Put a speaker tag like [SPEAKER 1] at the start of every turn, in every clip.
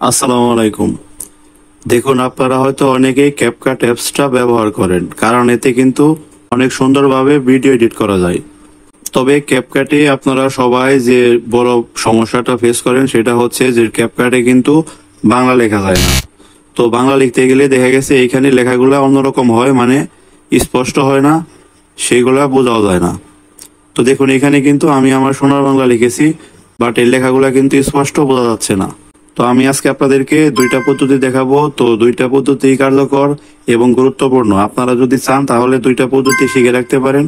[SPEAKER 1] আসসালামু আলাইকুম। দেখুন, আপনারা হয়তো অনেকেই ক্যাপকাট অ্যাপসটা ব্যবহার করেন, কারণ এতে কিন্তু অনেক সুন্দরভাবে ভিডিও এডিট করা যায়। তবে ক্যাপকাটে আপনারা সবাই যে বড় সমস্যাটা ফেস করেন সেটা হচ্ছে যে ক্যাপকাটে কিন্তু বাংলা লেখা যায় না। তো বাংলা লিখতে গেলে দেখা গেছে এইখানে লেখাগুলো অন্যরকম হয়, মানে স্পষ্ট হয় না, সেগুলা বোঝাও যায় না। তো দেখুন, এখানে কিন্তু আমি আমার সোনার বাংলা লিখেছি, বাট এই লেখাগুলা কিন্তু স্পষ্ট বোঝা যাচ্ছে না। তো আমি আজকে আপনাদেরকে দুইটা পদ্ধতি দেখাবো। তো দুইটা পদ্ধতি কার্যকর এবং গুরুত্বপূর্ণ। আপনারা যদি চান তাহলে দুইটা পদ্ধতি শিখে রাখতে পারেন,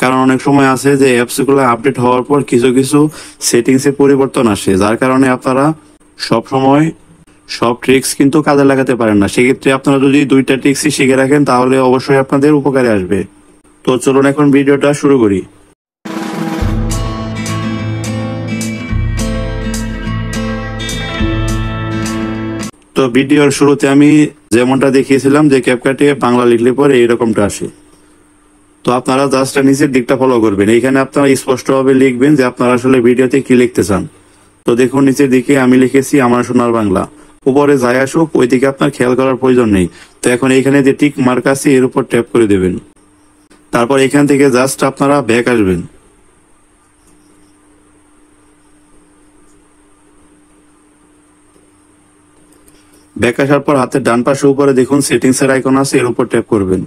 [SPEAKER 1] কারণ অনেক সময় আছে যে অ্যাপসগুলো আপডেট হওয়ার পর কিছু কিছু সেটিংসে পরিবর্তন আসে, যার কারণে আপনারা সব সময় সব ট্রিক্স কিন্তু কাজে লাগাতে পারেন না। সেক্ষেত্রে আপনারা যদি দুইটা ট্রিক্সই শিখে রাখেন তাহলে অবশ্যই আপনাদের উপকারে আসবে। তো চলুন এখন ভিডিওটা শুরু করি। তো ভিডিওর শুরুতে আমি যেমনটা দেখিয়েছিলাম যে ক্যাপকাটে বাংলা লিখলে পরে এইরকমটা আসে। তো আপনারা জাস্ট নিচের দিকটা ফলো করবেন। এইখানে আপনারা স্পষ্টভাবে লিখবেন যে আপনারা আসলে ভিডিওতে কি লিখতে চান। তো দেখুন, নিচের দিকে আমি লিখেছি আমার সোনার বাংলা। উপরে যাই আসুক ওই দিকে আপনার খেয়াল করার প্রয়োজন নেই। তো এখন এইখানে যে টিক মার্ক আছে এর উপর ট্যাপ করে দেবেন। তারপর এখান থেকে জাস্ট আপনারা ব্যাক আসবেন। ব্যাক আসার পর হাতের ডান পাশে উপরে দেখুন সেটিংস এর আইকন আছে, এর উপর ট্যাপ করবেন।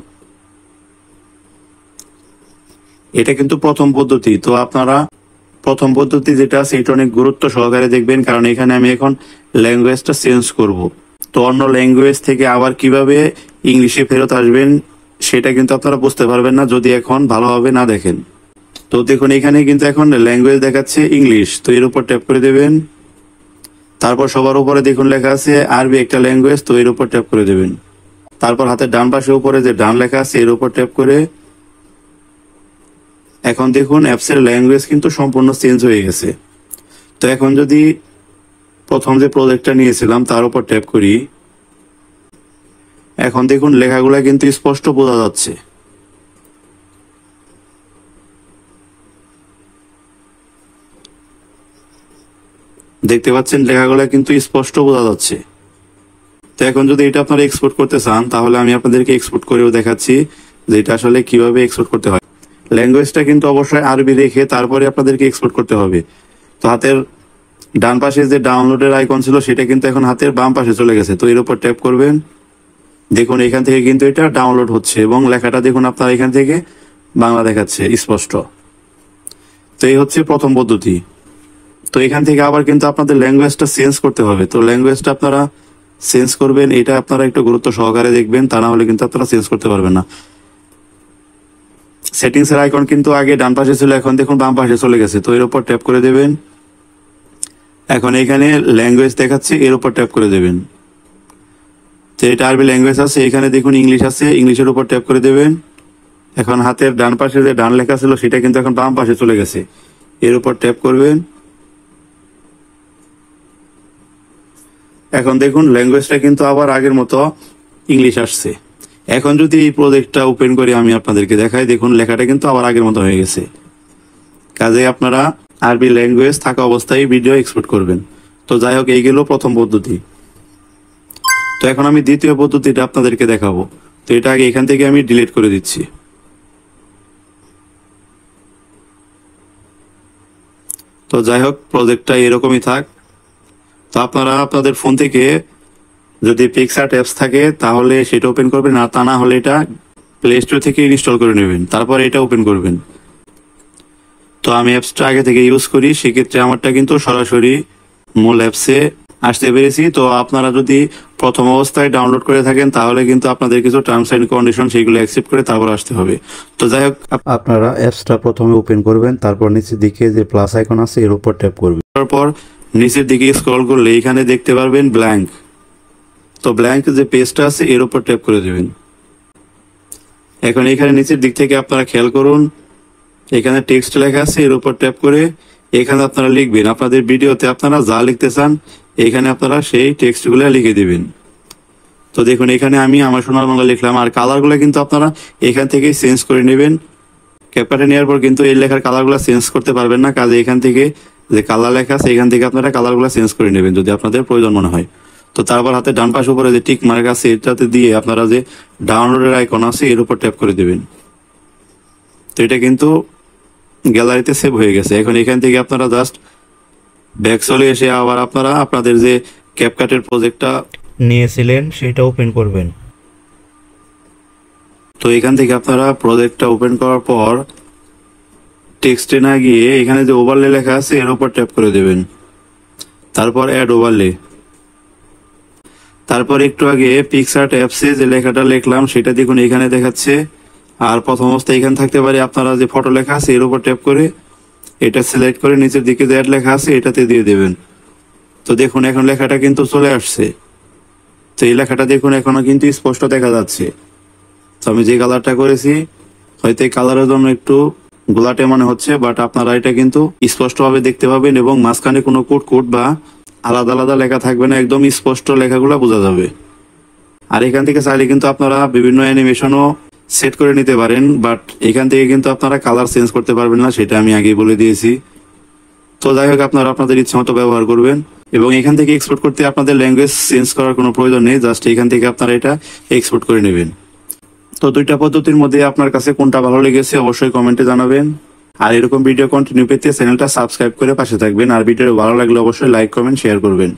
[SPEAKER 1] এটা কিন্তু প্রথম পদ্ধতি। তো আপনারা প্রথম পদ্ধতি যেটা আছে এটা অনেক গুরুত্ব সহকারে দেখবেন, কারণ এখানে আমি এখন ল্যাঙ্গুয়েজটা চেঞ্জ করব। তো অন্য ল্যাঙ্গুয়েজ থেকে আবার কিভাবে ইংলিশে ফেরত আসবেন সেটা কিন্তু আপনারা বুঝতে পারবেন না যদি এখন ভালোভাবে না দেখেন। তো দেখুন, এখানে কিন্তু এখন ল্যাঙ্গুয়েজ দেখাচ্ছে ইংলিশ। তো এর উপর ট্যাপ করে দেবেন। তারপর সবার উপরে দেখুন লেখা আছে আরবি একটা ল্যাঙ্গুয়েজ, তো এর উপর ট্যাপ করে দেবেন। তারপর হাতের ডান পাশে উপরে যে ডান লেখা আছে এর উপর ট্যাপ করে এখন দেখুন অ্যাপসের ল্যাঙ্গুয়েজ কিন্তু সম্পূর্ণ চেঞ্জ হয়ে গেছে। তো এখন যদি প্রথম যে প্রজেক্টটা নিয়েছিলাম তার উপর ট্যাপ করি, এখন দেখুন লেখাগুলা কিন্তু স্পষ্ট বোঝা যাচ্ছে। দেখতে পাচ্ছেন লেখাগুলা কিন্তু স্পষ্ট বোঝা যাচ্ছে। তো এখন যদি এটা আপনারা এক্সপোর্ট করতে চান তাহলে আমি আপনাদেরকে এক্সপোর্ট করেও দেখাচ্ছি যে এটা আসলে কিভাবে এক্সপোর্ট করতে হয়। ল্যাঙ্গুয়েজটা কিন্তু অবশ্যই আরবি রেখে তারপরে আপনাদেরকে এক্সপোর্ট করতে হবে। তো হাতের ডান পাশে যে ডাউনলোডের আইকন ছিল সেটা কিন্তু এখন হাতের বাম পাশে চলে গেছে। তো এর উপর ট্যাপ করবেন। দেখুন এখান থেকে কিন্তু এটা ডাউনলোড হচ্ছে এবং লেখাটা দেখুন আপনার এখান থেকে বাংলা দেখাচ্ছে স্পষ্ট। তো এই হচ্ছে প্রথম পদ্ধতি। তো এখান থেকে আবার কিন্তু আপনাদের ল্যাঙ্গুয়েজটা চেঞ্জ করতে হবে। তো ল্যাঙ্গুয়েজটা আপনারা চেঞ্জ করবেন, এটা আপনারা একটু গুরুত্ব সহকারে দেখবেন, তা না হলে কিন্তু আপনারা চেঞ্জ করতে পারবেন না। সেটিংস এর আইকন কিন্তু আগে ডান পাশে ছিল, এখন দেখুন বাম পাশে চলে গেছে। তো এর উপর ট্যাপ করে দেবেন। এখন এখানে ল্যাঙ্গুয়েজ দেখাচ্ছে, এর উপর ট্যাপ করে দেবেন। তো এটা আরবি ল্যাঙ্গুয়েজ আছে, এখানে দেখুন ইংলিশ আছে, ইংলিশের উপর ট্যাপ করে দেবেন। এখন হাতের ডান পাশে যে ডান লেখা ছিল সেটা কিন্তু এখন বাম পাশে চলে গেছে, এর উপর ট্যাপ করবেন। এখন দেখুন ল্যাঙ্গুয়েজটা কিন্তু আবার আগের মতো ইংলিশ আসছে। এখন যদি এই প্রজেক্টটা ওপেন করে আমি আপনাদেরকে দেখাই, দেখুন লেখাটা কিন্তু আবার আগের মতো হয়ে গেছে। কাজে আপনারা আরবি ল্যাঙ্গুয়েজ থাকা অবস্থায় ভিডিও এক্সপোর্ট করবেন। তো যাই হোক, এই গেল প্রথম পদ্ধতি। তো এখন আমি দ্বিতীয় পদ্ধতিটা আপনাদেরকে দেখাবো। তো এটা আগে এখান থেকে আমি ডিলিট করে দিচ্ছি। তো যাই হোক, প্রজেক্টটা এরকমই থাক। তো আপনারা আপনাদের ফোন থেকে যদি পিক্সআর্ট অ্যাপস থাকে তাহলে সেটা ওপেন করবেন, আর তা না হলে এটা প্লে স্টোর থেকে ইনস্টল করে নেবেন, তারপর এটা ওপেন করবেন। তো আমি অ্যাপসটা আগে থেকে ইউজ করি, সেক্ষেত্রে আমারটা কিন্তু সরাসরি মূল অ্যাপসে আসতে পেরেছি। তো আপনারা যদি প্রথম অবস্থায় ডাউনলোড করে থাকেন তাহলে কিন্তু আপনাদের কিছু টার্মস এন্ড কন্ডিশন সেগুলো অ্যাকসেপ্ট করে তারপর আসতে হবে। তো যাই হোক, আপনারা অ্যাপসটা প্রথমে ওপেন করবেন, তারপর নিচের দিকে যে প্লাস আইকন আছে এর উপর ট্যাপ করবেন। তারপর নিচের দিকে স্ক্রল করলে এখানে দেখতে পারবেন ব্ল্যাঙ্ক। তো ব্ল্যাঙ্ক যে পেজটা আছে এর উপর ট্যাপ করে দেবেন। এখন এখানে নিচের দিক থেকে আপনারা খেয়াল করুন, এখানে টেক্সট লেখা আছে, এর উপর ট্যাপ করে এখানে আপনারা লিখবেন আপনাদের ভিডিওতে আপনারা যা লিখতে চান, এখানে আপনারা সেই টেক্সটগুলো লিখে দিবেন। তো দেখুন এখানে আমি আমার সোনার বাংলা লিখলাম, আর কালারগুলো কিন্তু আপনারা এখান থেকে চেঞ্জ করে নেবেন। ক্যাপকাটে নেওয়ার পর কিন্তু এই লেখার কালারগুলো চেঞ্জ করতে পারবেন না, কাজে এখান থেকে যে কালার লেখা আছে এখান থেকে আপনারা কালারগুলো চেঞ্জ করে নেবেন যদি আপনাদের প্রয়োজন মনে হয়। তো তারপর হাতে ডান পাশ উপরে যে টিক মার্ক আছে এটাতে দিয়ে আপনারা যে ডাউনলোডের আইকন আছে এর উপর ট্যাপ করে দেবেন। তো এটা কিন্তু গ্যালারিতে সেভ হয়ে গেছে। এখন এখান থেকে আপনারা জাস্ট ব্যাক চলে এসে আবার আপনারা আপনাদের যে ক্যাপকাটের প্রজেক্টটা নিয়েছিলেন সেটা ওপেন করবেন। তো এখান থেকে আপনারা প্রজেক্টটা ওপেন করার পর টেক্সটে না গিয়ে এখানে যে ওভারলে লেখা আছে এর উপর ট্যাপ করে দেবেন। তারপর অ্যাড ওভারলে। তারপর একটু আগে পিকচার অ্যাপসে যে লেখাটা লিখলাম সেটা দেখুন এখানে দেখাচ্ছে। আর প্রথম অবস্থায় এখানে থাকতে পারে আপনারা যে ফটো লেখা আছে এর উপর ট্যাপ করে এটা সিলেক্ট করে নিচের দিকে যে অ্যাড লেখা আছে এটাতে দিয়ে দেবেন। তো দেখুন এখন লেখাটা কিন্তু চলে আসছে। তো এই লেখাটা দেখুন এখনো কিন্তু স্পষ্ট দেখা যাচ্ছে। তো আমি যে কালারটা করেছি হয়তো এই কালারের জন্য একটু গোলাটে মনে হচ্ছে, বাট আপনারা এটা কিন্তু স্পষ্টভাবে দেখতে পাবেন এবং মাঝখানে কোনো কোট বা আলাদা আলাদা লেখা থাকবে না, একদম স্পষ্ট লেখাগুলো বোঝা যাবে। আর এখান থেকে চাইলে কিন্তু আপনারা বিভিন্ন অ্যানিমেশনও সেট করে নিতে পারেন, বাট এখান থেকে কিন্তু আপনারা কালার চেঞ্জ করতে পারবেন না, সেটা আমি আগেই বলে দিয়েছি। তো যাই হোক আপনারা আপনাদের ইচ্ছা মতো ব্যবহার করবেন এবং এখান থেকে এক্সপোর্ট করতে আপনাদের ল্যাঙ্গুয়েজ চেঞ্জ করার কোনো প্রয়োজন নেই, জাস্ট এখান থেকে আপনারা এটা এক্সপোর্ট করে নেবেন। তো দুইটা পদ্ধতির মধ্যে আপনার কাছে কোনটা ভালো লেগেছে অবশ্যই কমেন্টে জানাবেন। আর এরকম ভিডিও কন্টিনিউ পেতে চ্যানেলটা সাবস্ক্রাইব করে পাশে থাকবেন। আর ভিডিও ভালো লাগলে অবশ্যই লাইক কমেন্ট শেয়ার করবেন।